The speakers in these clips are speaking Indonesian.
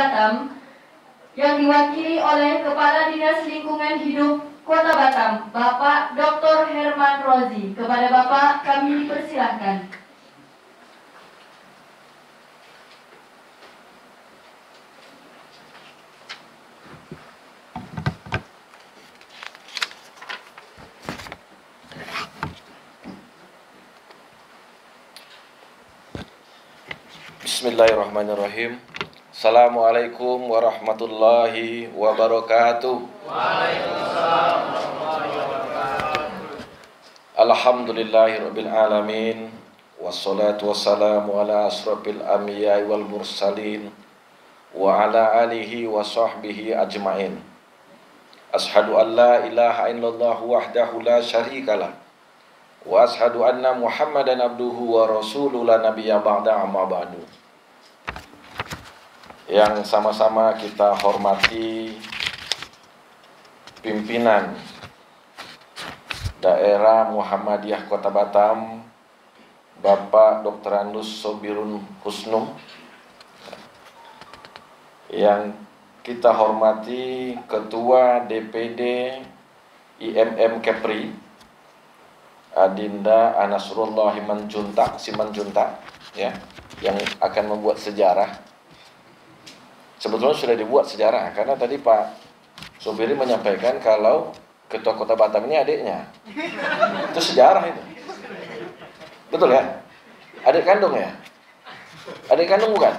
Batam yang diwakili oleh Kepala Dinas Lingkungan Hidup Kota Batam, Bapak Dr. Herman Rozi. Kepada Bapak kami persilahkan. Bismillahirrahmanirrahim. Assalamualaikum warahmatullahi wabarakatuh. Waalaikumsalam warahmatullahi wabarakatuh. Alhamdulillahirabbil alamin. Wassalatu wassalamu ala asrofil anbiya'i wal mursalin wa ala alihi wa sahbihi ajmain. Ashhadu an la ilaha illallah wahdahu la syarikalah wa ashhadu anna Muhammadan abduhu wa rasuluhu la nabiyya ba'da amma ba'du. Yang sama-sama kita hormati pimpinan daerah Muhammadiyah Kota Batam, Bapak Dr. Andus Sobirun Husnum. Yang kita hormati Ketua DPD IMM Kepri, Adinda Anasrullah Simanjuntak, ya, yang akan membuat sejarah. Sebetulnya sudah dibuat sejarah, karena tadi Pak Sobiri menyampaikan kalau Ketua Kota Batam ini adiknya. Itu sejarah itu. Betul ya? Adik kandung ya? Adik kandung bukan?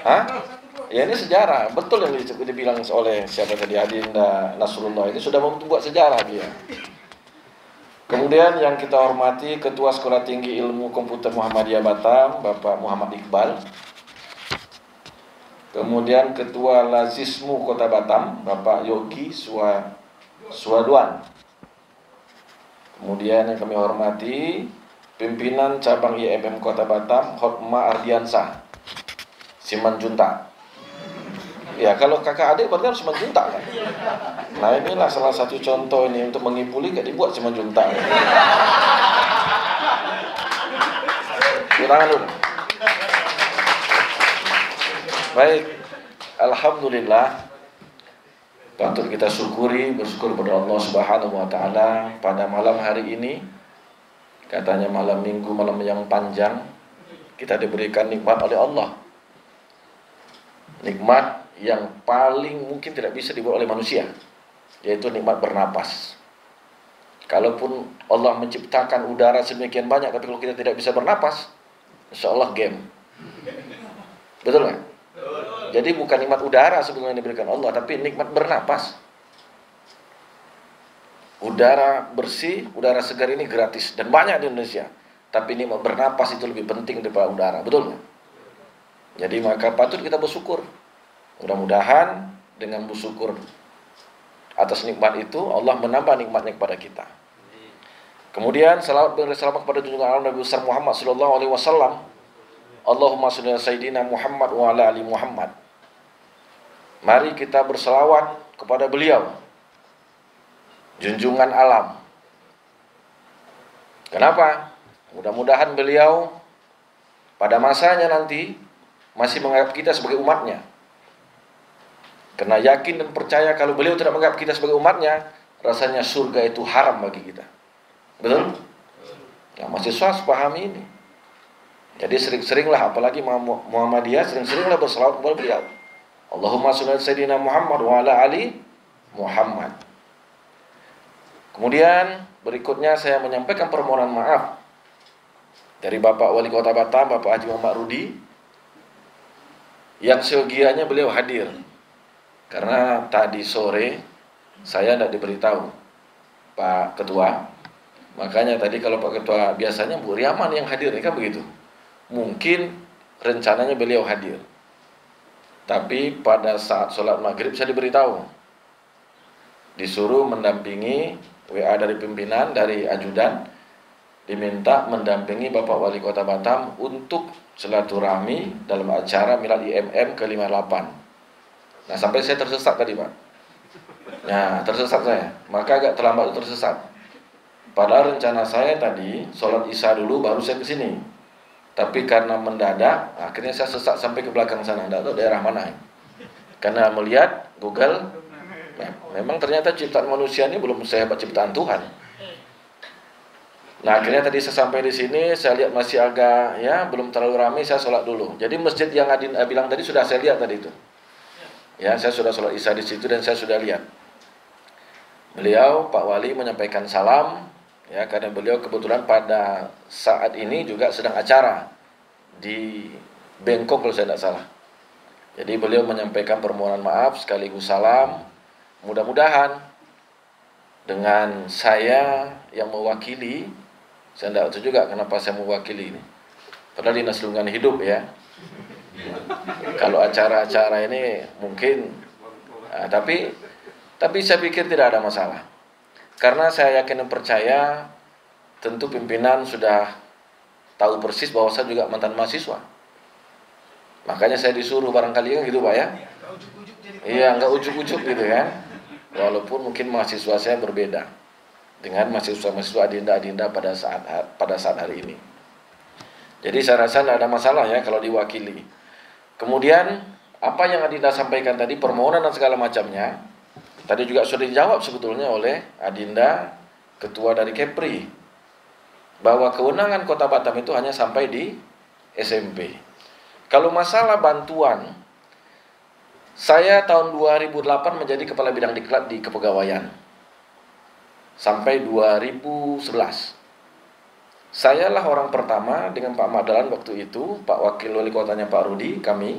Hah? Ya ini sejarah. Betul yang dibilang oleh siapa tadi, Adinda Nasrullah, ini sudah membuat sejarah dia. Kemudian yang kita hormati Ketua Sekolah Tinggi Ilmu Komputer Muhammadiyah Batam, Bapak Muhammad Iqbal. Kemudian Ketua Lazismu Kota Batam, Bapak Yogi Suaduan. Kemudian yang kami hormati Pimpinan Cabang IMM Kota Batam, Hotma Ardiansah Simanjuntak. Ya, kalau kakak adik berarti harus Simanjuntak kan? Nah, inilah salah satu contoh ini untuk mengipuli, gak dibuat Simanjuntak. Tangan dulu. Baik, alhamdulillah, patut kita bersyukur kepada Allah Subhanahu wa taala pada malam hari ini. Katanya malam Minggu, malam yang panjang, kita diberikan nikmat oleh Allah. Nikmat yang paling mungkin tidak bisa dibuat oleh manusia, yaitu nikmat bernapas. Kalaupun Allah menciptakan udara sedemikian banyak, tapi kalau kita tidak bisa bernapas, insya Allah game. Betul nggak? Jadi bukan nikmat udara sebetulnya yang diberikan Allah, tapi nikmat bernapas. Udara bersih, udara segar ini gratis dan banyak di Indonesia. Tapi nikmat bernapas itu lebih penting daripada udara, betul nggak? Jadi maka patut kita bersyukur. Mudah-mudahan dengan bersyukur atas nikmat itu, Allah menambah nikmatnya kepada kita. Kemudian salawat bersama kepada junjungan Allah Nabi besar Muhammad sallallahu alaihi wasallam. Allahumma sholli ala sayyidina Muhammad wa ala ali Muhammad. Mari kita berselawat kepada beliau, junjungan alam. Kenapa? Mudah-mudahan beliau pada masanya nanti masih menganggap kita sebagai umatnya. Karena yakin dan percaya kalau beliau tidak menganggap kita sebagai umatnya, rasanya surga itu haram bagi kita. Betul? Nah, mahasiswa pahami ini. Jadi sering-seringlah, apalagi Muhammadiyah, sering-seringlah berselawat kepada beliau. Allahumma sholli ala sayyidina Muhammad wa ala ali Muhammad. Kemudian berikutnya saya menyampaikan permohonan maaf dari Bapak Wali Kota Batam, Bapak Haji Muhammad Rudi, yang seyogianya beliau hadir. Karena tadi sore saya tidak diberitahu Pak Ketua. Makanya tadi kalau Pak Ketua biasanya Bu Riaman yang hadir, kan begitu. Mungkin rencananya beliau hadir, tapi pada saat sholat maghrib saya diberitahu, disuruh mendampingi, WA dari pimpinan, dari ajudan, diminta mendampingi Bapak Wali Kota Batam untuk silaturahmi dalam acara Milad IMM ke-58. Nah, sampai saya tersesat tadi Pak. Nah, tersesat saya, maka agak terlambat tersesat. Padahal rencana saya tadi sholat isya dulu baru saya ke sini. Tapi karena mendadak, akhirnya saya sesat sampai ke belakang sana, tidak tahu daerah mana. Karena melihat Google memang ternyata ciptaan manusia ini belum sehebat ciptaan Tuhan. Nah, akhirnya tadi saya sampai di sini, saya lihat masih agak ya belum terlalu ramai, saya sholat dulu. Jadi masjid yang Adin bilang tadi sudah saya lihat tadi itu. Ya, saya sudah sholat Isya di situ dan saya sudah lihat. Beliau Pak Wali menyampaikan salam, ya karena beliau kebetulan pada saat ini juga sedang acara di Bangkok kalau saya tidak salah. Jadi beliau menyampaikan permohonan maaf sekaligus salam. Mudah-mudahan dengan saya yang mewakili, saya tidak tahu juga kenapa saya mewakili ini. Padahal Dinas Lingkungan Hidup ya. Kalau acara-acara ini mungkin, tapi saya pikir tidak ada masalah. Karena saya yakin dan percaya, tentu pimpinan sudah tahu persis bahwa saya juga mantan mahasiswa. Makanya saya disuruh barangkali kan gitu Pak ya. Iya, nggak ujuk-ujuk gitu ya. Walaupun mungkin mahasiswa saya berbeda dengan mahasiswa-mahasiswa adinda-adinda pada saat hari ini. Jadi saya rasa tidak ada masalah ya kalau diwakili. Kemudian apa yang Adinda sampaikan tadi, permohonan dan segala macamnya, tadi juga sudah dijawab sebetulnya oleh Adinda, ketua dari Kepri, bahwa kewenangan Kota Batam itu hanya sampai di SMP. Kalau masalah bantuan, saya tahun 2008 menjadi kepala bidang diklat di kepegawaian sampai 2011. Sayalah orang pertama dengan Pak Madalan waktu itu, Pak Wakil Wali Kotanya Pak Rudi, kami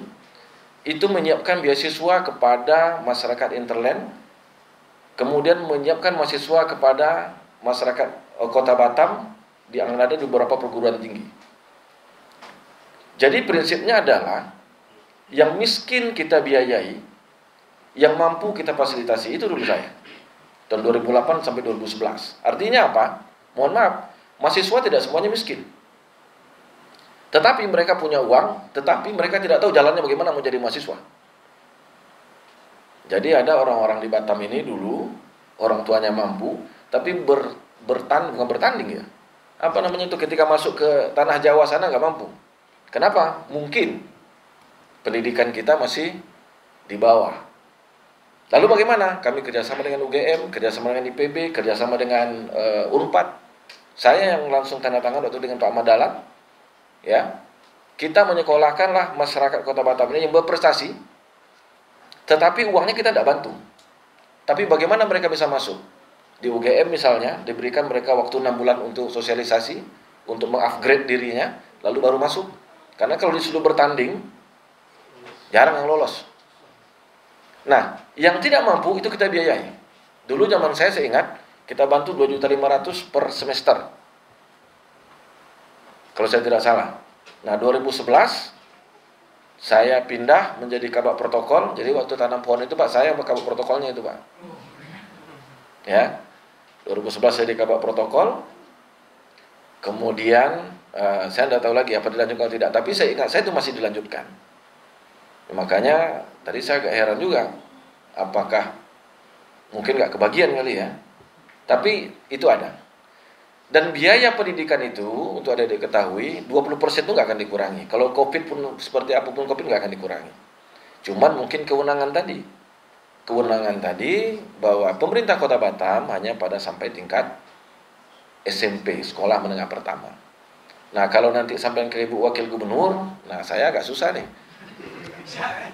itu menyiapkan beasiswa kepada masyarakat interland, kemudian menyiapkan mahasiswa kepada masyarakat Kota Batam yang ada di beberapa perguruan tinggi. Jadi prinsipnya adalah yang miskin kita biayai, yang mampu kita fasilitasi, itu dulu saya. Tahun 2008 sampai 2011. Artinya apa? Mohon maaf, mahasiswa tidak semuanya miskin. Tetapi mereka punya uang, tetapi mereka tidak tahu jalannya bagaimana menjadi mahasiswa. Jadi ada orang-orang di Batam ini dulu, orang tuanya mampu, tapi bukan bertanding ya. Apa namanya itu, ketika masuk ke tanah Jawa sana nggak mampu. Kenapa? Mungkin pendidikan kita masih di bawah. Lalu bagaimana? Kami kerjasama dengan UGM, kerjasama dengan IPB, kerjasama dengan UNPAD. Saya yang langsung tanda tangan waktu dengan Pak Madalan, ya, kita menyekolahkanlah masyarakat Kota Batam ini yang berprestasi, tetapi uangnya kita tidak bantu. Tapi bagaimana mereka bisa masuk? Di UGM misalnya, diberikan mereka waktu 6 bulan untuk sosialisasi, untuk mengupgrade dirinya, lalu baru masuk. Karena kalau disuruh bertanding, jarang yang lolos. Nah, yang tidak mampu itu kita biayai. Dulu zaman saya ingat, kita bantu 2.500.000 per semester. Kalau saya tidak salah. Nah, 2011 saya pindah menjadi kabak protokol. Jadi waktu tanam pohon itu Pak, saya kabak protokolnya itu Pak. Ya. 2011 saya di kabak protokol. Kemudian saya tidak tahu lagi apa dilanjutkan atau tidak, tapi saya ingat saya itu masih dilanjutkan. Makanya tadi saya agak heran juga, apakah mungkin nggak kebagian kali ya. Tapi itu ada. Dan biaya pendidikan itu, untuk adik-adik ketahui, 20% itu nggak akan dikurangi. Kalau COVID pun, seperti apapun COVID nggak akan dikurangi. Cuman mungkin kewenangan tadi. Kewenangan tadi bahwa pemerintah Kota Batam hanya pada sampai tingkat SMP, sekolah menengah pertama. Nah, kalau nanti sampai ke Ibu Wakil Gubernur, nah saya agak susah nih.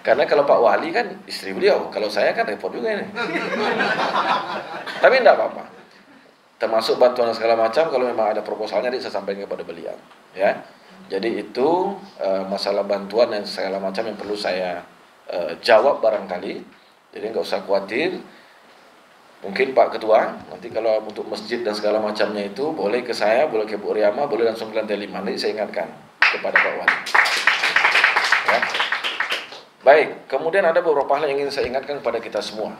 Karena kalau Pak Wali kan istri beliau, kalau saya kan repot juga ini. Tapi enggak apa-apa. Termasuk bantuan segala macam, kalau memang ada proposalnya nanti saya sampaikan kepada beliau, ya. Jadi itu masalah bantuan dan segala macam yang perlu saya jawab barangkali. Jadi enggak usah khawatir. Mungkin Pak Ketua, nanti kalau untuk masjid dan segala macamnya itu boleh ke saya, boleh ke Bu Riyama, boleh langsung ke lantai 5. Nanti saya ingatkan kepada Pak Wali. Ya. Baik, kemudian ada beberapa hal yang ingin saya ingatkan kepada kita semua.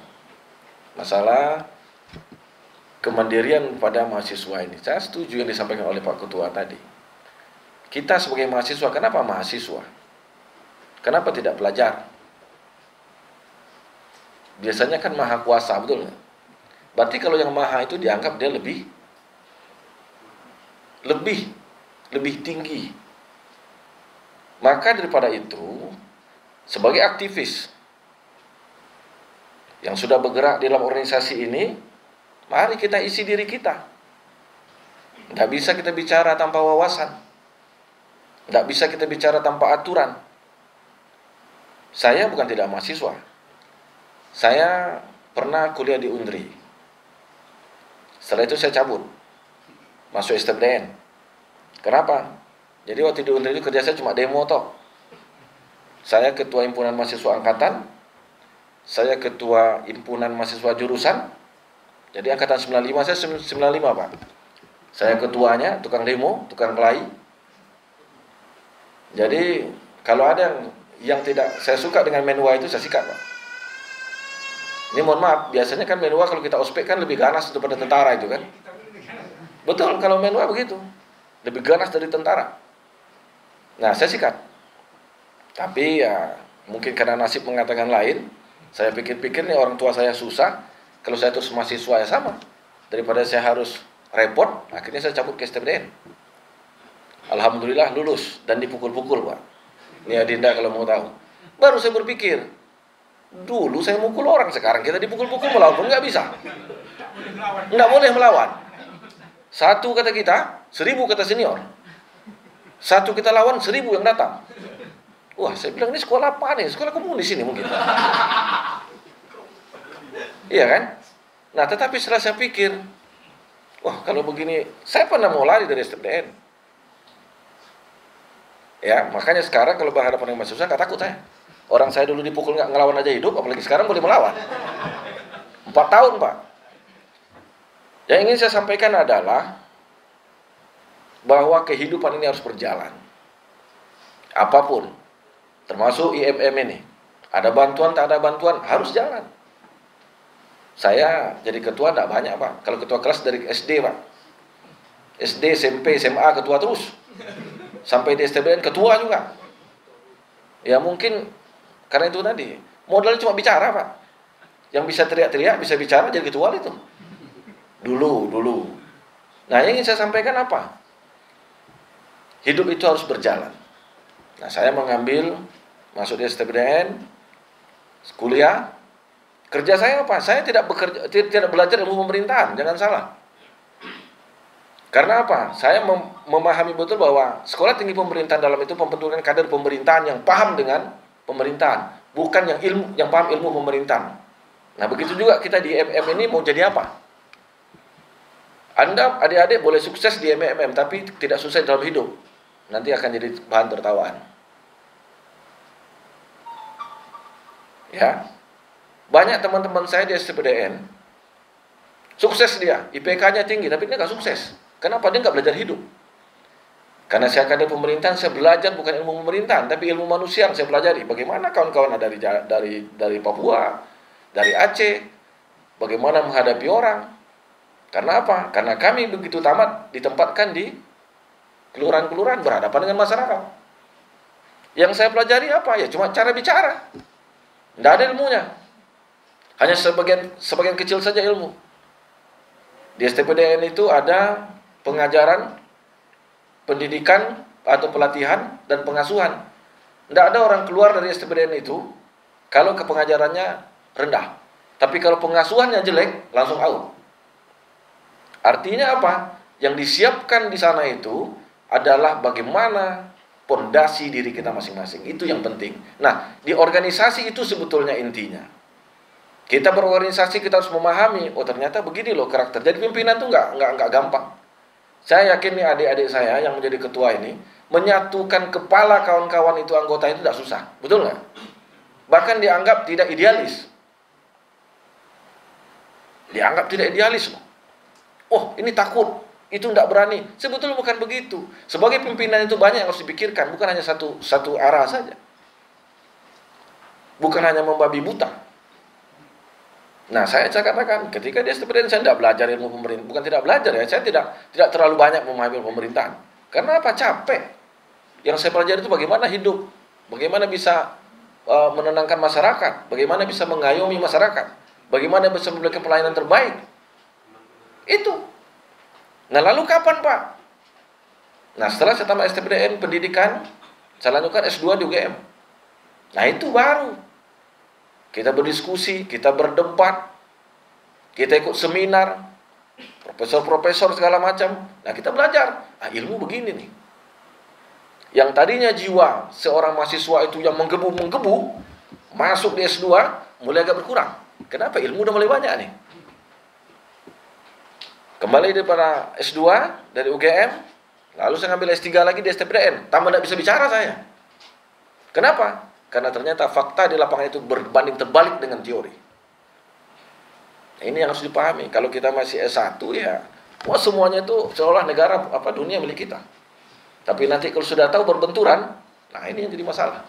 Masalah kemandirian pada mahasiswa ini. Saya setuju yang disampaikan oleh Pak Ketua tadi. Kita sebagai mahasiswa, kenapa mahasiswa? Kenapa tidak pelajar? Biasanya kan maha kuasa, betul nggak? Berarti kalau yang maha itu dianggap dia lebih tinggi. Maka daripada itu, sebagai aktivis, yang sudah bergerak di dalam organisasi ini, mari kita isi diri kita. Tidak bisa kita bicara tanpa wawasan. Tidak bisa kita bicara tanpa aturan. Saya bukan tidak mahasiswa. Saya pernah kuliah di Undri. Setelah itu saya cabut. Masuk STPDN. Kenapa? Jadi waktu di Undri itu kerja saya cuma demo toh. Saya ketua himpunan mahasiswa angkatan. Saya ketua himpunan mahasiswa jurusan. Jadi angkatan 95, saya 95 Pak. Saya ketuanya, tukang demo, tukang kelahi. Jadi kalau ada yang tidak saya suka dengan menua itu, saya sikat Pak. Ini mohon maaf, biasanya kan menua kalau kita ospek kan lebih ganas daripada tentara itu kan. Betul, kalau menua begitu. Lebih ganas dari tentara. Nah, saya sikat. Tapi ya mungkin karena nasib mengatakan lain, saya pikir-pikir nih orang tua saya susah, kalau saya terus mahasiswa ya sama. Daripada saya harus repot, akhirnya saya cabut ke STPDN. Alhamdulillah lulus dan dipukul-pukul Pak. Ini Adinda kalau mau tahu. Baru saya berpikir, dulu saya mukul orang, sekarang kita dipukul-pukul melawan pun nggak bisa. Nggak boleh melawan. Satu kata kita, 1000 kata senior. Satu kita lawan, 1000 yang datang. Wah, saya bilang ini sekolah apa nih? Sekolah komunis ini mungkin. Iya kan? Nah, tetapi setelah saya pikir, wah kalau begini, saya pernah mau lari dari STPDN. Ya, makanya sekarang kalau berhadapan dengan mahasiswa, nggak takut saya. Orang saya dulu dipukul nggak ngelawan aja hidup, apalagi sekarang boleh melawan. 4 tahun Pak. Yang ingin saya sampaikan adalah bahwa kehidupan ini harus berjalan. Apapun, termasuk IMM ini. Ada bantuan, tak ada bantuan, harus jalan. Saya jadi ketua tidak banyak Pak. Kalau ketua kelas dari SD Pak. SD, SMP, SMA ketua terus. Sampai di STBN ketua juga. Ya mungkin karena itu tadi. Modalnya cuma bicara Pak. Yang bisa teriak-teriak, bisa bicara jadi ketua itu. Dulu. Nah yang ingin saya sampaikan apa? Hidup itu harus berjalan. Nah saya mengambil, masuk di STPDN, kuliah. Kerja saya apa? Saya tidak belajar ilmu pemerintahan, jangan salah. Karena apa? Saya memahami betul bahwa sekolah tinggi pemerintahan dalam itu pembentukan kader pemerintahan yang paham dengan pemerintahan, bukan yang paham ilmu pemerintahan. Nah, begitu juga kita di MM ini mau jadi apa? Anda adik-adik boleh sukses di MM tapi tidak sukses dalam hidup. Nanti akan jadi bahan tertawaan. Ya. Banyak teman-teman saya di STPDN sukses dia, IPK-nya tinggi tapi dia nggak sukses. Kenapa? Dia nggak belajar hidup. Karena saya kader pemerintahan, saya belajar bukan ilmu pemerintahan tapi ilmu manusia yang saya pelajari. Bagaimana kawan-kawan dari Papua, dari Aceh, bagaimana menghadapi orang. Karena apa? Karena kami begitu tamat ditempatkan di kelurahan-kelurahan berhadapan dengan masyarakat. Yang saya pelajari apa? Ya cuma cara bicara. Tidak ada ilmunya. Hanya sebagian kecil saja ilmu. Di STPDN itu ada pengajaran, pendidikan atau pelatihan dan pengasuhan. Tidak ada orang keluar dari STPDN itu kalau ke pengajarannya rendah. Tapi kalau pengasuhannya jelek, langsung out. Artinya apa? Yang disiapkan di sana itu adalah bagaimana pondasi diri kita masing-masing. Itu yang penting. Nah, di organisasi itu sebetulnya intinya. Kita berorganisasi, kita harus memahami, oh ternyata begini loh karakter. Jadi pimpinan itu nggak gampang. Saya yakin nih adik-adik saya yang menjadi ketua ini, menyatukan kepala kawan-kawan itu, anggota itu tidak susah. Betul nggak? Bahkan dianggap tidak idealis. Dianggap tidak idealis loh. Oh ini takut, itu tidak berani. Sebetulnya bukan begitu. Sebagai pimpinan itu banyak yang harus dipikirkan, bukan hanya satu arah saja. Bukan hanya membabi buta. Nah, saya katakan ketika di STPDN saya tidak belajar ilmu pemerintahan, bukan tidak belajar ya, saya tidak terlalu banyak memahami ilmu pemerintahan. Karena apa? Capek. Yang saya pelajari itu bagaimana hidup, bagaimana bisa menenangkan masyarakat, bagaimana bisa mengayomi masyarakat, bagaimana bisa memberikan pelayanan terbaik. Itu. Nah, lalu kapan, Pak? Nah, setelah saya tamat STPDN pendidikan, saya lanjutkan S2 di UGM. Nah, itu baru. kita berdiskusi, kita berdebat, kita ikut seminar, profesor-profesor segala macam. Nah, kita belajar. Nah, ilmu begini nih. Yang tadinya jiwa seorang mahasiswa itu yang menggebu-menggebu, masuk di S2, mulai agak berkurang. Kenapa? Ilmu udah mulai banyak nih. Kembali daripada S2 dari UGM, lalu saya ngambil S3 lagi di STPDN. Tambah tidak bisa bicara saya. Kenapa? Karena ternyata fakta di lapangan itu berbanding terbalik dengan teori. Ini yang harus dipahami. Kalau kita masih S1 ya, wah semuanya itu seolah negara dunia milik kita. Tapi nanti kalau sudah tahu berbenturan, nah ini yang jadi masalah.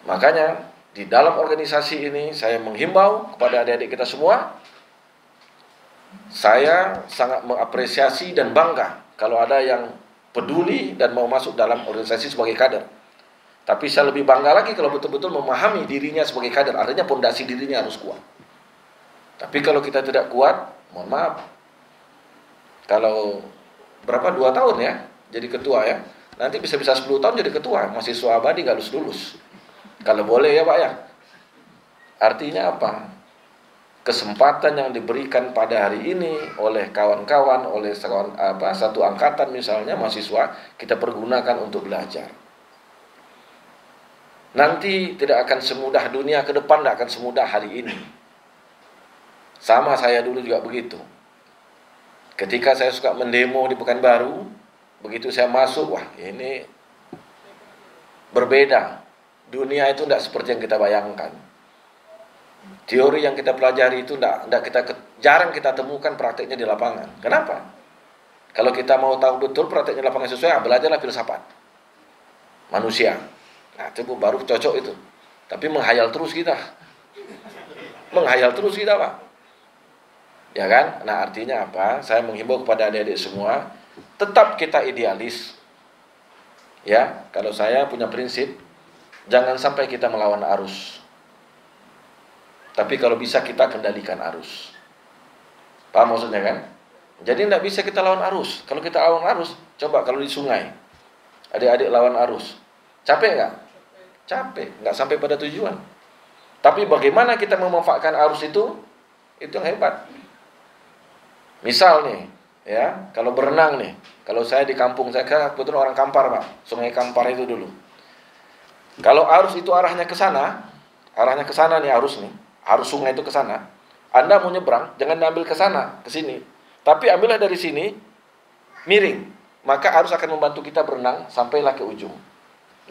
Makanya di dalam organisasi ini saya menghimbau kepada adik-adik kita semua. Saya sangat mengapresiasi dan bangga kalau ada yang peduli dan mau masuk dalam organisasi sebagai kader. Tapi saya lebih bangga lagi kalau betul-betul memahami dirinya sebagai kader. Artinya fondasi dirinya harus kuat. Tapi kalau kita tidak kuat, mohon maaf. Kalau 2 tahun ya jadi ketua ya. Nanti bisa-bisa 10 tahun jadi ketua. Mahasiswa abadi gak lulus-lulus. Kalau boleh ya Pak ya. Artinya apa? Kesempatan yang diberikan pada hari ini oleh kawan-kawan, oleh satu angkatan misalnya mahasiswa, kita pergunakan untuk belajar. Nanti tidak akan semudah dunia ke depan, tidak akan semudah hari ini. Sama saya dulu juga begitu. Ketika saya suka mendemo di Pekanbaru, begitu saya masuk, wah ini berbeda. Dunia itu tidak seperti yang kita bayangkan. Teori yang kita pelajari itu jarang kita temukan prakteknya di lapangan. Kenapa? Kalau kita mau tahu betul prakteknya di lapangan sesuai, belajarlah filsafat manusia. Nah, itu baru cocok itu. Tapi menghayal terus kita. Menghayal terus kita, Pak. Ya kan? Nah, artinya apa? Saya menghimbau kepada adik-adik semua, tetap kita idealis. Ya, kalau saya punya prinsip, jangan sampai kita melawan arus. Tapi kalau bisa kita kendalikan arus. Paham maksudnya kan? Jadi tidak bisa kita lawan arus. Kalau kita lawan arus, coba kalau di sungai, adik-adik lawan arus, capek nggak? Capek, nggak sampai pada tujuan. Tapi bagaimana kita memanfaatkan arus itu yang hebat. Misal nih, ya, kalau berenang nih, kalau saya di kampung saya kebetulan orang Kampar Pak, Sungai Kampar itu dulu. Kalau arus itu arahnya ke sana nih arus nih. Arus sungai itu ke sana. Anda mau nyebrang, jangan ambil ke sana, ke sini. Tapi ambillah dari sini, miring. Maka arus akan membantu kita berenang sampailah ke ujung.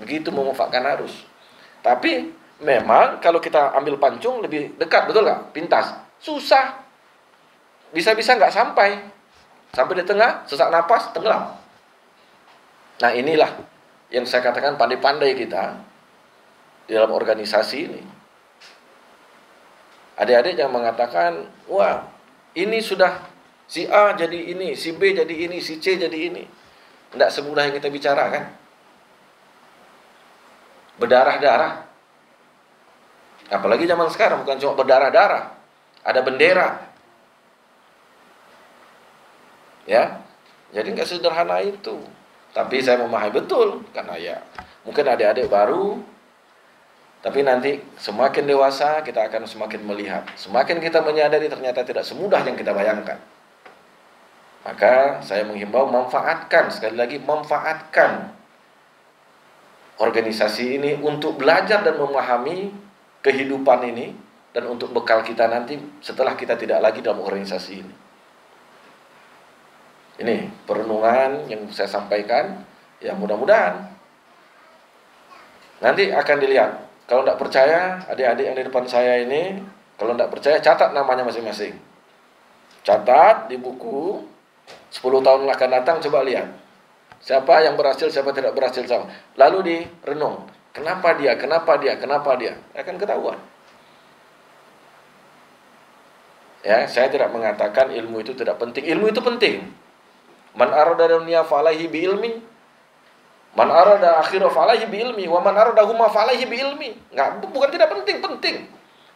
Begitu memanfaatkan arus. Tapi memang kalau kita ambil pancung lebih dekat, betul nggak? Pintas. Susah. Bisa-bisa nggak sampai. Sampai di tengah, sesak napas, tenggelam. Nah inilah yang saya katakan pandai-pandai kita di dalam organisasi ini. Adik-adik yang mengatakan, wah ini sudah si A jadi ini, si B jadi ini, si C jadi ini. Tidak semudah yang kita bicarakan. Berdarah-darah. Apalagi zaman sekarang bukan cuma berdarah-darah. Ada bendera. Ya, jadi nggak sederhana itu. Tapi saya memahami betul. Karena ya, mungkin adik-adik baru. Tapi nanti semakin dewasa kita akan semakin melihat. Semakin kita menyadari ternyata tidak semudah yang kita bayangkan. Maka saya menghimbau manfaatkan, sekali lagi manfaatkan organisasi ini untuk belajar dan memahami kehidupan ini. Dan untuk bekal kita nanti setelah kita tidak lagi dalam organisasi ini. Ini perenungan yang saya sampaikan. Ya mudah-mudahan nanti akan dilihat. Kalau tidak percaya, adik-adik yang di depan saya ini, kalau tidak percaya, catat namanya masing-masing. Catat di buku, 10 tahun akan datang, coba lihat. Siapa yang berhasil, siapa tidak berhasil. Lalu direnung, kenapa dia. Akan ketahuan. Ya, saya tidak mengatakan ilmu itu tidak penting. Ilmu itu penting. Man arada dunya fa'alaihi bi ilmi. Man arada akhirah fa'alaihi bi ilmi wa man arada huma fa'alaihi bi ilmi. Bukan tidak penting, penting.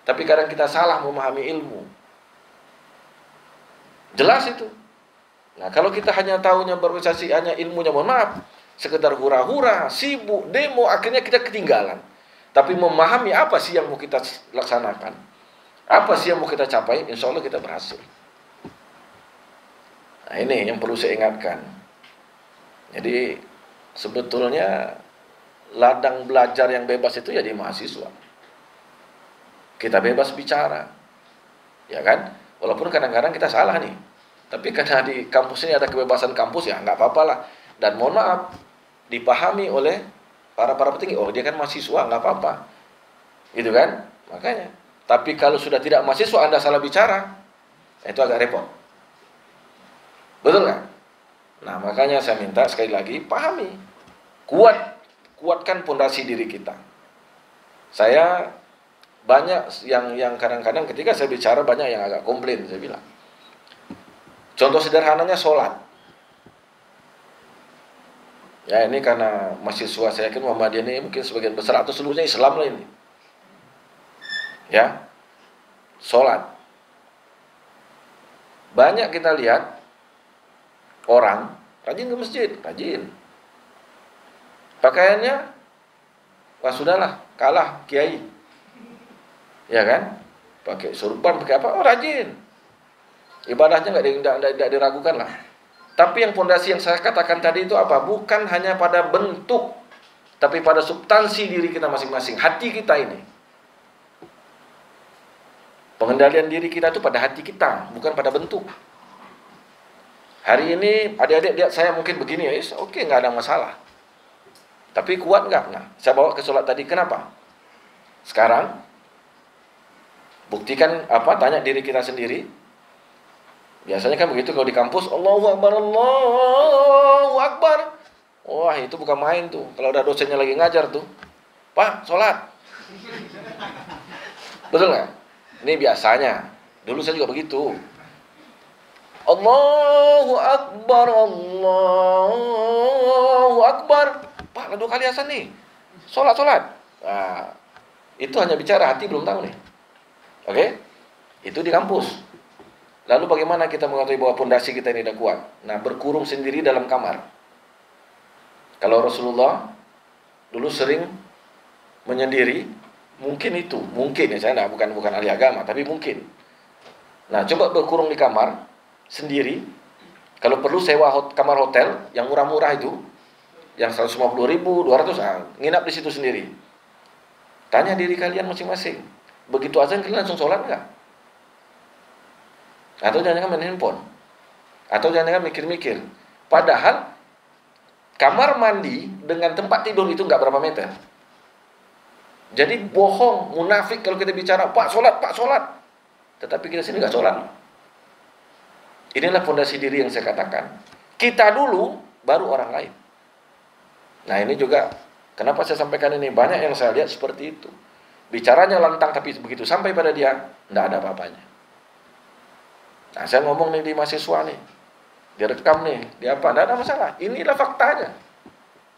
Tapi kadang kita salah memahami ilmu. Jelas itu. Nah, kalau kita hanya tahunya berorganisasi hanya ilmunya, mohon maaf, sekedar hura-hura, sibuk, demo, akhirnya kita ketinggalan. Tapi memahami apa sih yang mau kita laksanakan, apa sih yang mau kita capai, insya Allah kita berhasil. Nah ini yang perlu saya ingatkan. Jadi sebetulnya ladang belajar yang bebas itu ya di mahasiswa. Kita bebas bicara, ya kan? Walaupun kadang-kadang kita salah nih. Tapi karena di kampus ini ada kebebasan kampus, ya nggak apa-apa lah. Dan mohon maaf, dipahami oleh para petinggi. Oh dia kan mahasiswa, nggak apa-apa. Gitu kan? Makanya. Tapi kalau sudah tidak mahasiswa Anda salah bicara, itu agak repot. Betul nggak? Nah makanya saya minta sekali lagi, pahami. Kuatkan pondasi diri kita. Saya banyak yang kadang-kadang ketika saya bicara banyak yang agak komplain, saya bilang. Contoh sederhananya sholat. Ya ini karena mahasiswa saya yakin Muhammadiyah ini mungkin sebagian besar atau seluruhnya Islam lah ini. Ya, sholat. Banyak kita lihat orang rajin ke masjid, rajin. Pakaiannya, wah sudahlah, kalah kiai. Ya kan? Pakai surban, pakai apa? Oh rajin. Ibadahnya nggak diragukan lah. Tapi yang fondasi yang saya katakan tadi itu apa? Bukan hanya pada bentuk, tapi pada substansi diri kita masing-masing, hati kita ini. Pengendalian diri kita itu pada hati kita, bukan pada bentuk. Hari ini adik-adik lihat saya mungkin begini ya, oke nggak ada masalah. Tapi kuat nggak? Nah, saya bawa ke sholat tadi, kenapa? Sekarang buktikan apa? Tanya diri kita sendiri. Biasanya kan begitu kalau di kampus, Allahu Akbar, Allahu Akbar. Wah itu bukan main tuh. Kalau ada dosennya lagi ngajar tuh, Pak, sholat. Betul nggak? Ini biasanya. Dulu saya juga begitu. Allahu Akbar, Allahu Akbar. Pak, dua kali azan nih. Sholat. Nah, itu hanya bicara, hati belum tahu nih. Oke? Itu di kampus. Lalu bagaimana kita mengetahui bahwa pondasi kita ini tidak kuat? Nah, berkurung sendiri dalam kamar. Kalau Rasulullah dulu sering menyendiri, mungkin ya saya bukan ahli agama, tapi mungkin. Nah, coba berkurung di kamar sendiri. Kalau perlu sewa kamar hotel yang murah-murah itu, yang 150.000, 200, nginap di situ sendiri. Tanya diri kalian masing-masing. Begitu azan kalian langsung sholat nggak? Atau jangan-jangan main handphone, atau jangan-jangan mikir-mikir. Padahal kamar mandi dengan tempat tidur itu nggak berapa meter. Jadi bohong, munafik kalau kita bicara Pak sholat. Tetapi kita sini nggak sholat. Inilah fondasi diri yang saya katakan. Kita dulu, baru orang lain. Nah ini juga kenapa saya sampaikan ini. Banyak yang saya lihat seperti itu. Bicaranya lantang tapi begitu sampai pada dia nggak ada apa-apanya. Nah saya ngomong nih di mahasiswa nih, direkam nih, di apa, tidak ada masalah. Inilah faktanya,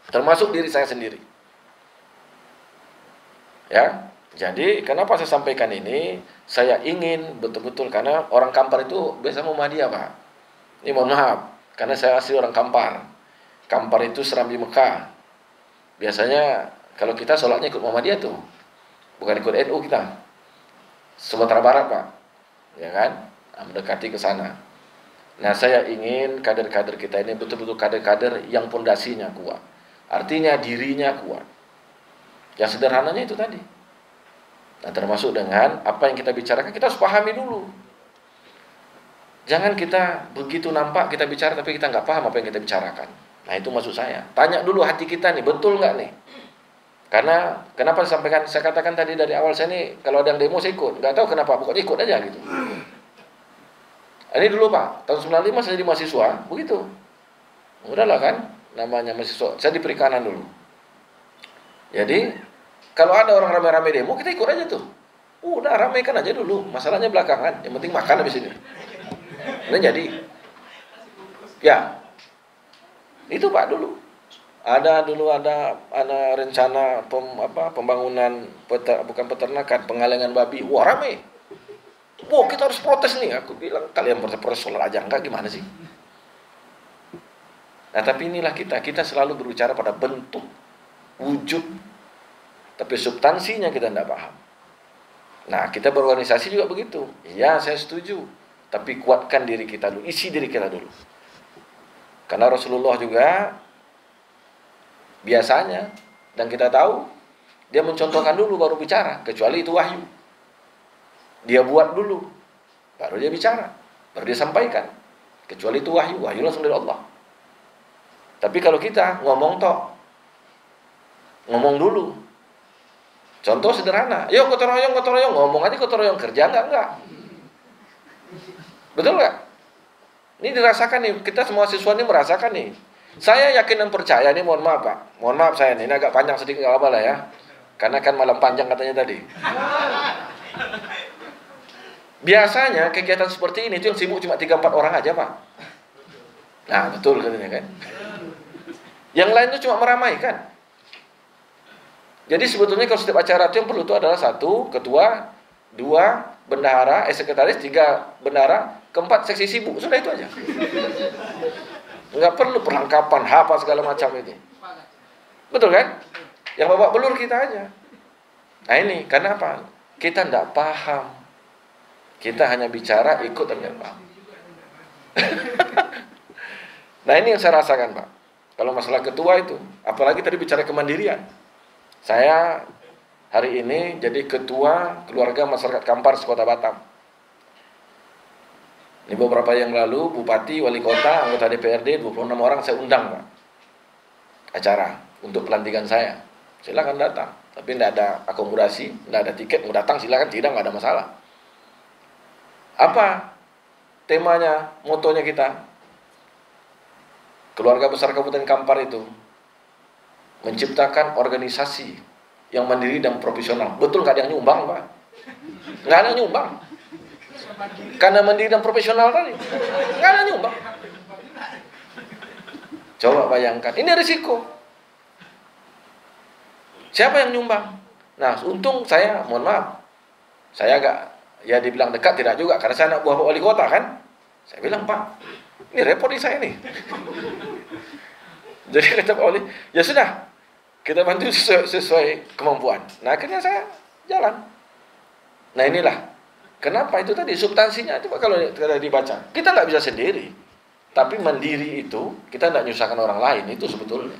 termasuk diri saya sendiri. Ya, jadi kenapa saya sampaikan ini? Saya ingin betul-betul karena orang Kampar itu biasa Muhammadiyah Pak. Ini mohon maaf, karena saya asli orang Kampar. Kampar itu Serambi Mekah. Biasanya kalau kita sholatnya ikut Muhammadiyah tuh, bukan ikut NU kita. Sumatera Barat Pak, ya kan? Mendekati ke sana. Nah, saya ingin kader-kader kita ini betul-betul kader-kader yang pondasinya kuat. Artinya dirinya kuat. Yang sederhananya itu tadi. Nah, termasuk dengan apa yang kita bicarakan, kita harus pahami dulu. Jangan kita begitu nampak kita bicara tapi kita nggak paham apa yang kita bicarakan. Nah, itu maksud saya. Tanya dulu hati kita nih, betul nggak nih? Karena kenapa saya katakan tadi dari awal saya nih, kalau ada yang demo saya ikut. Nggak tahu kenapa, pokoknya ikut aja gitu. Ini dulu Pak, tahun 95 saya jadi mahasiswa, begitu. Udahlah kan, namanya mahasiswa. Saya di perikanan dulu. Jadi, kalau ada orang rame-rame demo, kita ikut aja tuh. Udah ramaikan aja dulu, masalahnya belakangan. Yang penting makan habis ini. Nah jadi, ya, itu Pak dulu. Ada rencana pembangunan peternakan, pengalengan babi. Wah rame. Wah kita harus protes nih. Aku bilang kalian protes sholat aja enggak, gimana sih? Nah tapi inilah kita selalu berbicara pada bentuk, wujud. tapi substansinya kita tidak paham. Nah, kita berorganisasi juga begitu. Iya, saya setuju. Tapi kuatkan diri kita dulu, isi diri kita dulu. Karena Rasulullah juga biasanya, dan kita tahu, dia mencontohkan dulu baru bicara, kecuali itu wahyu. Dia buat dulu, baru dia bicara, baru dia sampaikan. Kecuali itu wahyu langsung dari Allah. Tapi kalau kita ngomong ngomong dulu. Contoh sederhana, yuk gotong royong, ngomong aja gotong royong, kerja enggak. Betul nggak? Ini dirasakan nih, kita semua siswa ini merasakan nih. Saya yakin dan percaya nih, mohon maaf Pak. Mohon maaf saya ini agak panjang sedikit, nggak apa-apa lah ya. Karena kan malam panjang katanya tadi. Biasanya kegiatan seperti ini itu yang sibuk cuma 3-4 orang aja Pak. Nah betul katanya kan. Yang lain itu cuma meramaikan. Jadi sebetulnya kalau setiap acara itu yang perlu itu adalah 1 ketua, 2 bendahara, sekretaris, 3 bendahara, 4 seksi sibuk. Sudah itu aja. Nggak perlu perlengkapan, apa segala macam ini. Betul kan? Yang bawa belur kita aja. Nah ini, karena apa? Kita tidak paham. Kita hanya bicara, ikut dan tidak paham. Nah ini yang saya rasakan Pak. Kalau masalah ketua itu, apalagi tadi bicara kemandirian. Saya hari ini jadi ketua keluarga masyarakat Kampar Kota Batam. Ini beberapa yang lalu Bupati, Wali Kota, anggota DPRD 26 orang saya undang Pak. Acara untuk pelantikan saya. Silakan datang. Tapi tidak ada akomodasi, tidak ada tiket, mau datang silakan, tidak ada masalah. Apa temanya, motonya kita? Keluarga besar Kabupaten Kampar itu menciptakan organisasi yang mandiri dan profesional. Betul nggak ada yang nyumbang Pak? Nggak ada yang nyumbang. Karena mandiri dan profesional tadi, nggak ada yang nyumbang. Coba bayangkan, ini risiko. Siapa yang nyumbang? Nah, untung saya, mohon maaf, saya agak, ya dibilang dekat tidak juga, karena saya anak buah Pak Wali Kota kan. Saya bilang, Pak, ini repot nih saya nih. Jadi kata Pak Wali, ya sudah, kita bantu sesuai kemampuan. Nah, akhirnya saya jalan. Nah, inilah. Kenapa itu tadi? Substansinya itu kalau dibaca. Kita nggak bisa sendiri. Tapi mandiri itu, kita nggak nyusahkan orang lain. Itu sebetulnya.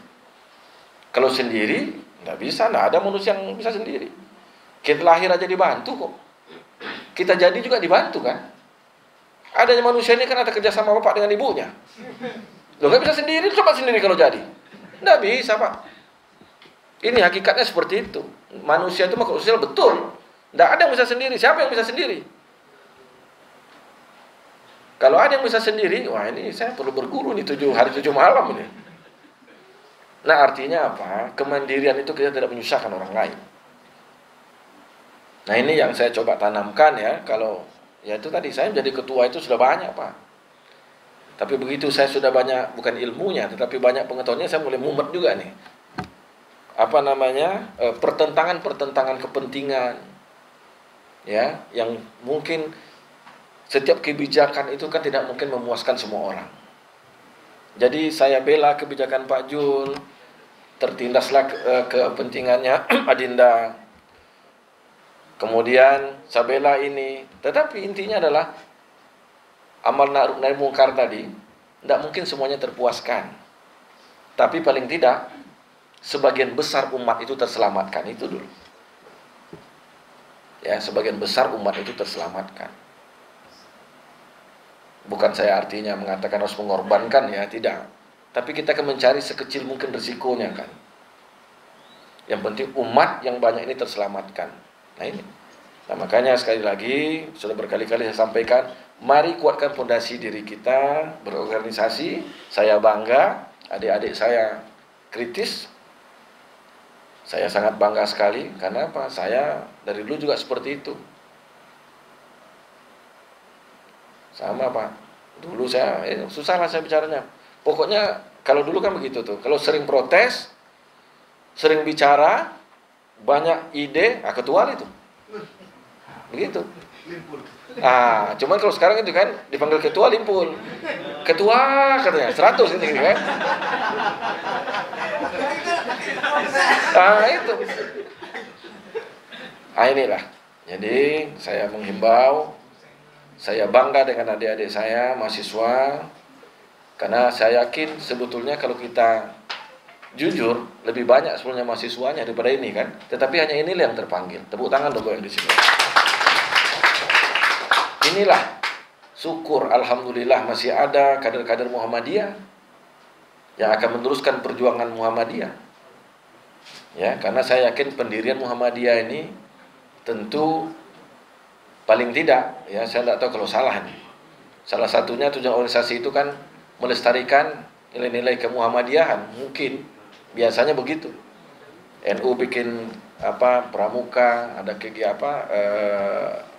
Kalau sendiri, nggak bisa. Nggak ada manusia yang bisa sendiri. Kita lahir aja dibantu kok. Kita jadi juga dibantu kan. Adanya manusia ini kan ada kerja sama bapak dengan ibunya. Loh, nggak bisa sendiri. Coba sendiri kalau jadi. Nggak bisa Pak. Ini hakikatnya seperti itu. Manusia itu makhluk sosial betul. Tidak ada yang bisa sendiri. Siapa yang bisa sendiri? Kalau ada yang bisa sendiri, wah ini saya perlu berguru nih 7 hari 7 malam ini. Nah artinya apa? Kemandirian itu kita tidak menyusahkan orang lain. Nah ini yang saya coba tanamkan ya. Kalau ya itu tadi saya menjadi ketua itu sudah banyak Pak. Tapi begitu saya sudah banyak, bukan ilmunya, tetapi banyak pengetahuannya, saya mulai mumet juga nih. Apa namanya, pertentangan kepentingan ya, yang mungkin setiap kebijakan itu kan tidak mungkin memuaskan semua orang. Jadi saya bela kebijakan Pak Jul, tertindaslah kepentingannya Adinda, kemudian saya bela ini, tetapi intinya adalah amal ma'ruf nahi mungkar tadi tidak mungkin semuanya terpuaskan, tapi paling tidak sebagian besar umat itu terselamatkan, itu dulu. Ya, sebagian besar umat itu terselamatkan. Bukan saya artinya mengatakan harus mengorbankan ya, tidak. Tapi kita akan mencari sekecil mungkin risikonya kan. Yang penting umat yang banyak ini terselamatkan. Nah ini. Nah makanya sekali lagi, sudah berkali-kali saya sampaikan, mari kuatkan fondasi diri kita, berorganisasi. Saya bangga, adik-adik saya kritis. Saya sangat bangga sekali, karena apa? Saya dari dulu juga seperti itu. Sama Pak, dulu saya, susah lah saya bicaranya. Pokoknya kalau dulu kan begitu tuh, kalau sering protes, sering bicara, banyak ide, ketua itu. Begitu. Cuman kalau sekarang itu kan, dipanggil ketua limpul. Ketua katanya, 100 ini kan. Itu. Inilah. Jadi saya menghimbau, saya bangga dengan adik-adik saya, mahasiswa, karena saya yakin sebetulnya kalau kita jujur, lebih banyak sebenarnya mahasiswanya daripada ini kan. Tetapi hanya inilah yang terpanggil. Tepuk tangan dong yang di sini. Inilah syukur, alhamdulillah masih ada kader-kader Muhammadiyah yang akan meneruskan perjuangan Muhammadiyah. Ya, karena saya yakin pendirian Muhammadiyah ini tentu paling tidak, ya saya tidak tahu kalau salah nih. Salah satunya tujuan organisasi itu kan melestarikan nilai-nilai kemuhammadiyahan, mungkin biasanya begitu. NU bikin pramuka, ada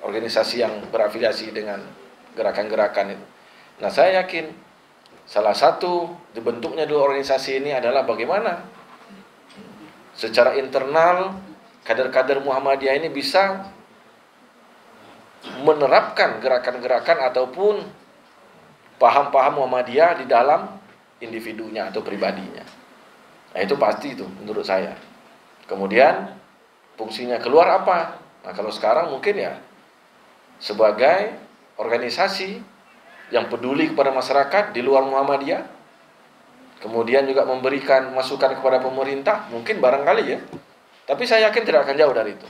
organisasi yang berafiliasi dengan gerakan-gerakan itu. Nah, saya yakin salah satu dibentuknya dua organisasi ini adalah bagaimana secara internal kader-kader Muhammadiyah ini bisa menerapkan gerakan-gerakan ataupun paham-paham Muhammadiyah di dalam individunya atau pribadinya. Nah, itu pasti itu menurut saya. Kemudian fungsinya keluar apa? Nah, kalau sekarang mungkin ya sebagai organisasi yang peduli kepada masyarakat di luar Muhammadiyah, kemudian juga memberikan masukan kepada pemerintah, mungkin barangkali ya. Tapi saya yakin tidak akan jauh dari itu.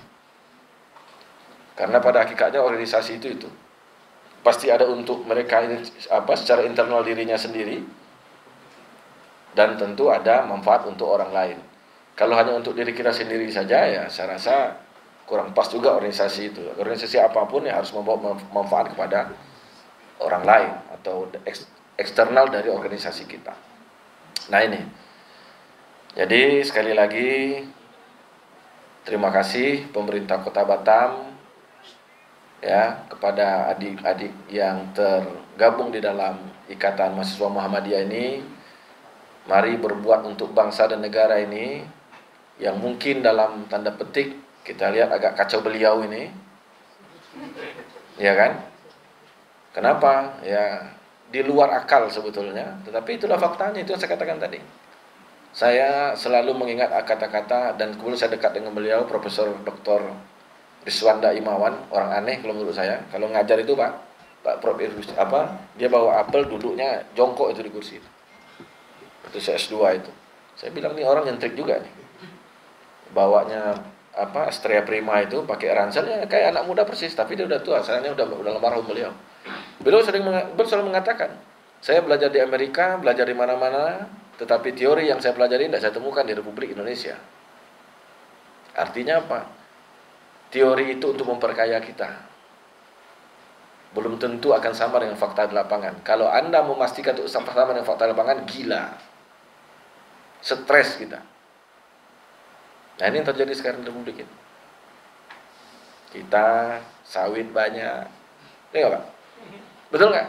Karena pada hakikatnya organisasi itu pasti ada untuk mereka ini secara internal dirinya sendiri, dan tentu ada manfaat untuk orang lain. Kalau hanya untuk diri kita sendiri saja, ya saya rasa kurang pas juga organisasi itu. Organisasi apapun ya harus membawa manfaat kepada orang lain atau eksternal dari organisasi kita. Nah ini, jadi sekali lagi terima kasih pemerintah Kota Batam ya kepada adik-adik yang tergabung di dalam Ikatan Mahasiswa Muhammadiyah ini. Mari berbuat untuk bangsa dan negara ini yang mungkin dalam tanda petik kita lihat agak kacau beliau ini, ya kan? Kenapa? Ya di luar akal sebetulnya, tetapi itulah faktanya, itu yang saya katakan tadi. Saya selalu mengingat kata-kata, dan kemudian saya dekat dengan beliau, Profesor Dr. Riswanda Imawan, orang aneh kalau menurut saya. Kalau ngajar itu Pak Prof. Dia bawa apel, duduknya jongkok itu di kursi. Itu saya S2 itu. Saya bilang nih orang nyentrik juga nih. Bawanya Astrea Prima itu pakai ranselnya kayak anak muda persis, tapi dia udah tua, sayangnya udah almarhum beliau. Beliau selalu mengatakan, saya belajar di Amerika, belajar di mana-mana, tetapi teori yang saya pelajari tidak saya temukan di Republik Indonesia. Artinya apa? Teori itu untuk memperkaya kita. Belum tentu akan sama dengan fakta di lapangan. Kalau Anda memastikan untuk sama dengan fakta di lapangan, gila. Stres kita. Nah ini yang terjadi sekarang di Republik ini. Kita sawit banyak. Ini nggak Pak? Betul nggak?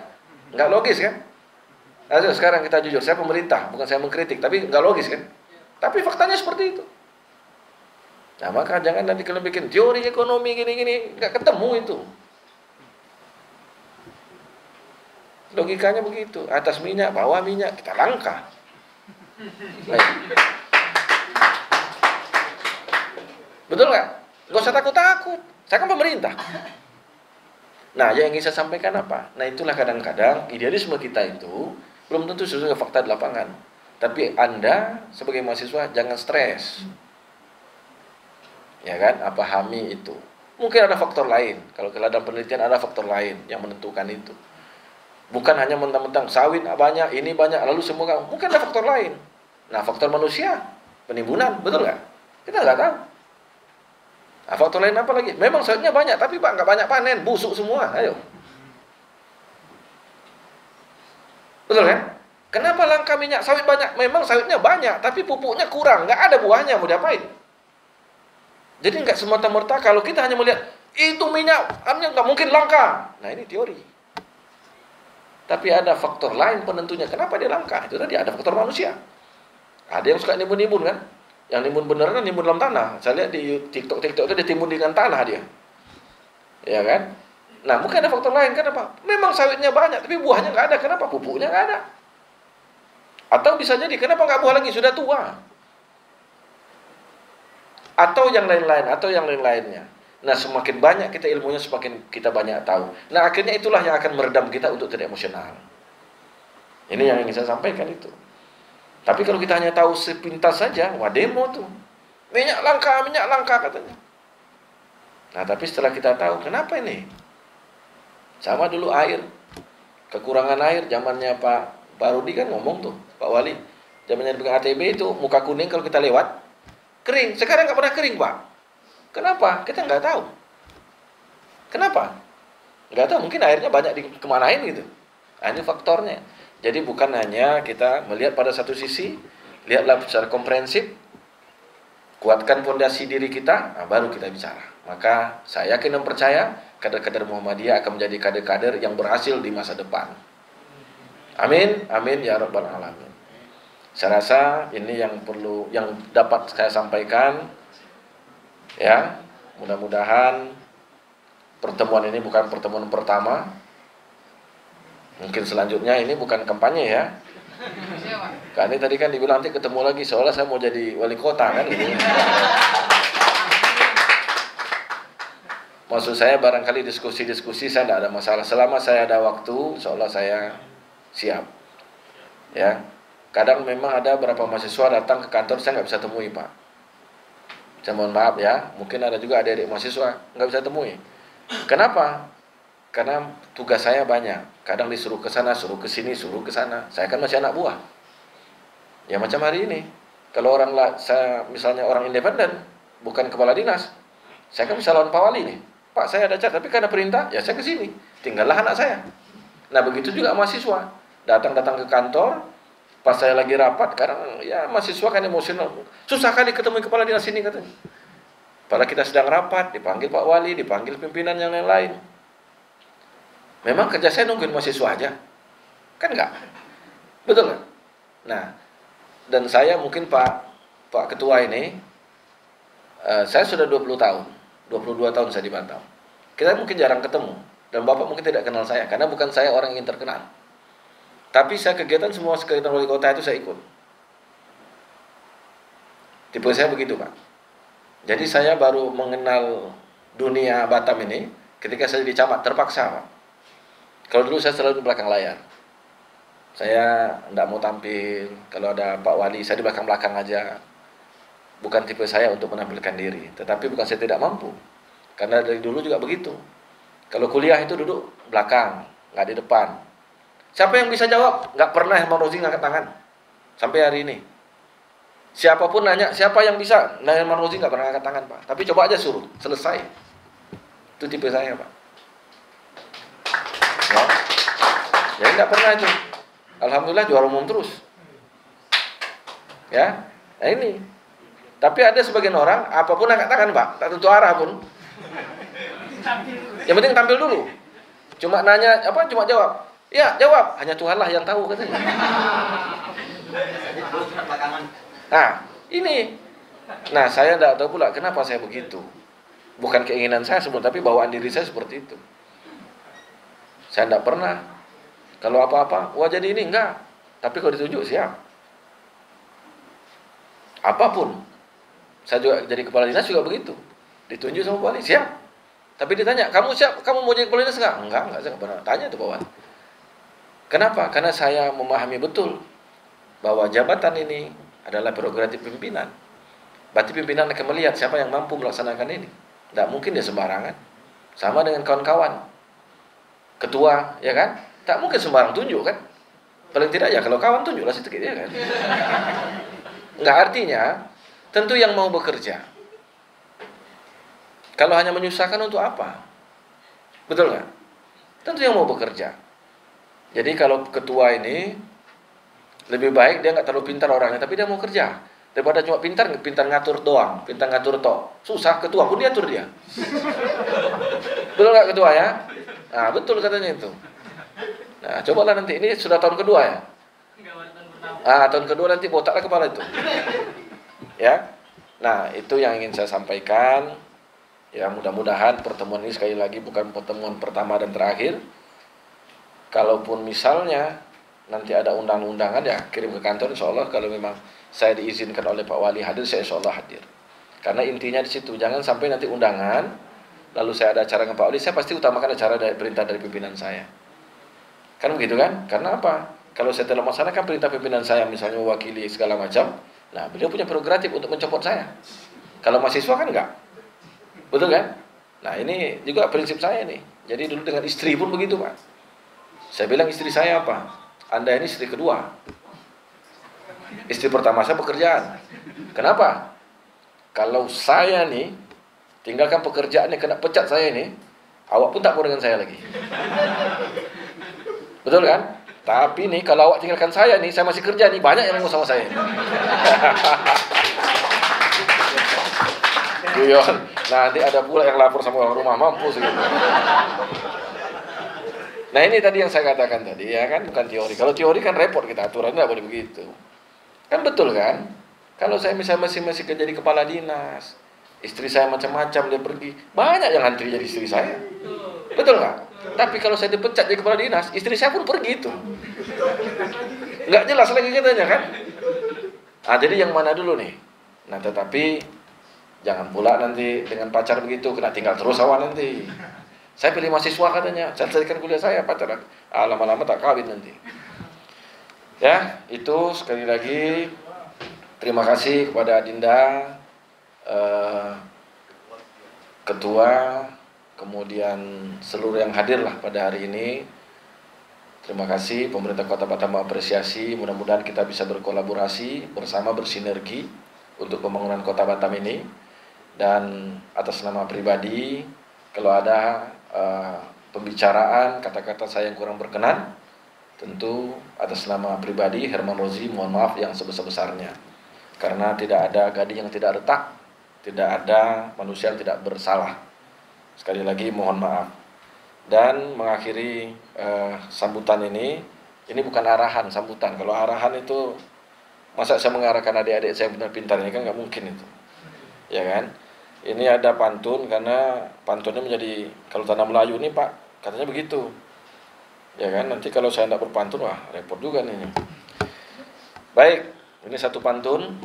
Nggak logis kan? Nah, sekarang kita jujur, saya pemerintah, bukan saya mengkritik, tapi nggak logis kan? Tapi faktanya seperti itu. Nah maka jangan nanti kalian bikin teori ekonomi gini-gini, nggak ketemu itu. Logikanya begitu, atas minyak, bawah minyak, kita langka. Baik. Betul nggak? Nggak usah takut-takut, saya kan pemerintah. Nah yang ingin saya sampaikan apa? Nah itulah kadang-kadang idealisme kita itu belum tentu sesuai dengan fakta di lapangan. Tapi Anda sebagai mahasiswa jangan stres. Ya kan? Pahami itu. Mungkin ada faktor lain. Kalau dalam penelitian ada faktor lain yang menentukan itu. Bukan hanya mentang-mentang sawit banyak, ini banyak, lalu semua. Mungkin ada faktor lain. Nah, faktor manusia, penimbunan, betul nggak? Kita nggak tahu. Nah, faktor lain apa lagi? Memang sawitnya banyak, tapi Pak nggak banyak panen, busuk semua. Ayo. Betul kan? Kenapa langka minyak sawit banyak? Memang sawitnya banyak, tapi pupuknya kurang, nggak ada buahnya, mau diapain? Jadi nggak semata-merta kalau kita hanya melihat itu minyak, nggak mungkin langka. Nah ini teori. Tapi ada faktor lain penentunya. Kenapa dia langka? Itu tadi ada faktor manusia. Ada yang suka nimbun-nimbun kan? Yang nimbun beneran nimbun dalam tanah. Saya lihat di TikTok itu dia timbun dengan tanah dia. Ya kan? Nah mungkin ada faktor lain. Kenapa? Memang sawitnya banyak, tapi buahnya nggak ada. Kenapa? Pupuknya nggak ada. Atau bisa jadi, kenapa nggak buah lagi? Sudah tua. Atau yang lain-lain, atau yang lain-lainnya. Nah, semakin banyak kita ilmunya, semakin kita banyak tahu. Nah, akhirnya itulah yang akan meredam kita untuk tidak emosional. Ini yang ingin saya sampaikan itu. Tapi kalau kita hanya tahu sepintas saja, wah demo tuh. Minyak langka katanya. Nah, tapi setelah kita tahu, kenapa ini? Sama dulu air. Kekurangan air, zamannya Pak Rudi kan ngomong tuh, Pak Wali. Zamannya pegang ATB itu, muka kuning kalau kita lewat, kering. Sekarang nggak pernah kering, Pak. Kenapa? Kita nggak tahu. Kenapa? Nggak tahu, mungkin airnya banyak kemanain gitu. Nah, ini faktornya. Jadi bukan hanya kita melihat pada satu sisi, lihatlah secara komprehensif, kuatkan fondasi diri kita, nah baru kita bicara. Maka saya yakin dan percaya, kader-kader Muhammadiyah akan menjadi kader-kader yang berhasil di masa depan. Amin, amin ya rabbal alamin. Saya rasa ini yang dapat saya sampaikan. Ya, mudah-mudahan pertemuan ini bukan pertemuan pertama. Mungkin selanjutnya ini bukan kampanye ya. Karena tadi kan dibilang nanti ketemu lagi, seolah saya mau jadi wali kota kan gitu. Maksud saya barangkali diskusi-diskusi saya tidak ada masalah. Selama saya ada waktu, seolah saya siap. Ya, kadang memang ada beberapa mahasiswa datang ke kantor saya nggak bisa temui, Pak. Saya mohon maaf ya, mungkin ada juga adik-adik mahasiswa nggak bisa temui. Kenapa? Karena tugas saya banyak. Kadang disuruh ke sana, suruh ke sini, suruh ke sana. Saya kan masih anak buah. Ya macam hari ini. Kalau saya misalnya orang independen, bukan kepala dinas, saya kan bisa lawan Pak Wali nih. Pak, saya ada cat, tapi karena perintah, ya saya ke sini. Tinggallah anak saya. Nah, begitu juga mahasiswa. Datang ke kantor, pas saya lagi rapat, karena ya mahasiswa kan emosional. Susah kali ketemu kepala dinas ini katanya. Padahal kita sedang rapat, dipanggil Pak Wali, dipanggil pimpinan yang lain. Memang kerja saya nungguin mahasiswa aja. Kan enggak? Betul kan? Nah, dan saya mungkin Pak Ketua ini, saya sudah 20 tahun. 22 tahun saya di Batam. Kita mungkin jarang ketemu. Dan Bapak mungkin tidak kenal saya. Karena bukan saya orang yang terkenal. Tapi saya kegiatan semua kegiatan wali kota itu saya ikut. Tipe saya begitu, Pak. Jadi saya baru mengenal dunia Batam ini ketika saya di camat, terpaksa, Pak. Kalau dulu saya selalu di belakang layar. Saya tidak mau tampil. Kalau ada Pak Wali, saya di belakang-belakang aja. Bukan tipe saya untuk menampilkan diri. Tetapi bukan saya tidak mampu. Karena dari dulu juga begitu. Kalau kuliah itu duduk belakang, nggak di depan. Siapa yang bisa jawab? Nggak pernah Herman Rozi ngangkat tangan. Sampai hari ini. Siapapun nanya, siapa yang bisa? Nah, Herman Rozi nggak pernah ngangkat tangan, Pak. Tapi coba aja suruh, selesai. Itu tipe saya, Pak. Ya. Jadi nggak pernah itu. Alhamdulillah juara umum terus. Ya, nah ini. Tapi ada sebagian orang, apapun angkat tangan, Pak. Tak tentu arah pun. Yang penting tampil dulu. Cuma nanya, cuma jawab. Ya, jawab. Hanya Tuhanlah yang tahu, katanya. Nah, ini. Nah, saya tidak tahu pula kenapa saya begitu. Bukan keinginan saya sebelum, tapi bawaan diri saya seperti itu. Saya tidak pernah. Kalau apa-apa, wah jadi ini, enggak. Tapi kalau ditunjuk, siap. Apapun. Saya juga jadi kepala dinas juga begitu. Ditunjuk sama Pak Wali, siap. Tapi ditanya, kamu siap? Kamu mau jadi kepala dinas enggak? Enggak, saya enggak pernah tanya itu Pak Wali. Kenapa? Karena saya memahami betul bahwa jabatan ini adalah prerogatif pimpinan. Berarti pimpinan akan melihat siapa yang mampu melaksanakan ini. Tidak mungkin dia sembarangan. Sama dengan kawan-kawan. Ketua, ya kan? Tak mungkin sembarang tunjuk kan? Paling tidak ya kalau kawan tunjuklah sedikit ya kan? Enggak, artinya tentu yang mau bekerja. Kalau hanya menyusahkan untuk apa? Betul nggak? Tentu yang mau bekerja. Jadi kalau ketua ini lebih baik dia nggak terlalu pintar orangnya, tapi dia mau kerja. Daripada cuma pintar ngatur doang, pintar ngatur tok. Susah, ketua pun diatur dia. Betul nggak ketua ya? Nah, betul katanya itu. Nah, cobalah nanti, ini sudah tahun kedua ya? Tahun kedua nanti botaklah kepala itu. Ya. Nah, itu yang ingin saya sampaikan. Ya, mudah-mudahan pertemuan ini sekali lagi bukan pertemuan pertama dan terakhir. Kalaupun misalnya nanti ada undang-undangan, ya kirim ke kantor, insya Allah kalau memang saya diizinkan oleh Pak Wali hadir, saya insya Allah hadir. Karena intinya di situ, jangan sampai nanti undangan lalu saya ada acara dengan Pak Oli, saya pasti utamakan acara dari perintah dari pimpinan saya. Kan begitu kan? Karena apa? Kalau saya telah melaksanakan perintah pimpinan saya, misalnya mewakili segala macam, nah beliau punya prerogatif untuk mencopot saya. Kalau mahasiswa kan enggak. Betul kan? Nah ini juga prinsip saya nih. Jadi dulu dengan istri pun begitu Pak. Saya bilang istri saya apa? Anda ini istri kedua. Istri pertama saya pekerjaan. Kenapa? Kalau saya nih tinggalkan pekerjaan yang kena pecat saya ini, awak pun tak mau dengan saya lagi. Betul kan? Tapi nih kalau awak tinggalkan saya nih, saya masih kerja nih, banyak yang mau sama saya. Guyon. Nanti ada pula yang lapor sama orang rumah, mampus gitu. Nah ini tadi yang saya katakan tadi, ya kan, bukan teori. Kalau teori kan repot kita, aturannya nggak boleh begitu. Kan betul kan? Kalau saya misalnya masih kerja di kepala dinas, istri saya macam-macam, dia pergi, banyak yang antri jadi istri saya. Betul nggak? Tapi kalau saya dipecat jadi kepala dinas, istri saya pun pergi itu. Nggak jelas lagi katanya kan? Ah jadi yang mana dulu nih? Nah tetapi jangan pula nanti dengan pacar begitu kena tinggal terus awal nanti. Saya pilih mahasiswa katanya, saya selesaikan kuliah saya, pacar lama-lama tak kawin nanti. Ya itu sekali lagi terima kasih kepada Adinda, Ketua, kemudian seluruh yang hadir lah pada hari ini. Terima kasih pemerintah Kota Batam mengapresiasi. Mudah-mudahan kita bisa berkolaborasi bersama, bersinergi untuk pembangunan Kota Batam ini. Dan atas nama pribadi, kalau ada pembicaraan kata-kata saya yang kurang berkenan, tentu atas nama pribadi Herman Rozi mohon maaf yang sebesar-besarnya. Karena tidak ada gading yang tidak retak, tidak ada manusia yang tidak bersalah. Sekali lagi mohon maaf. Dan mengakhiri sambutan ini bukan arahan, sambutan. Kalau arahan itu, masa saya mengarahkan adik-adik saya pintar-pintar, ini kan nggak mungkin itu. Ya kan? Ini ada pantun, karena pantunnya menjadi, kalau tanah Melayu ini Pak, katanya begitu. Ya kan? Nanti kalau saya tidak berpantun, wah repot juga nih. Baik, ini satu pantun.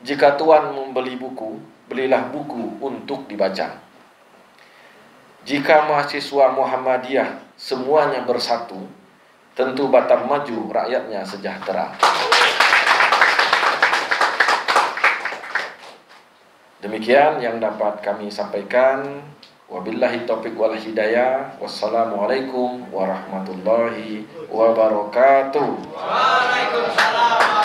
Jika Tuhan membeli buku, belilah buku untuk dibaca. Jika mahasiswa Muhammadiyah semuanya bersatu, tentu Batam maju, rakyatnya sejahtera. Demikian yang dapat kami sampaikan. Wabillahi taufiq wal hidayah. Wassalamualaikum warahmatullahi wabarakatuh. Waalaikumsalam.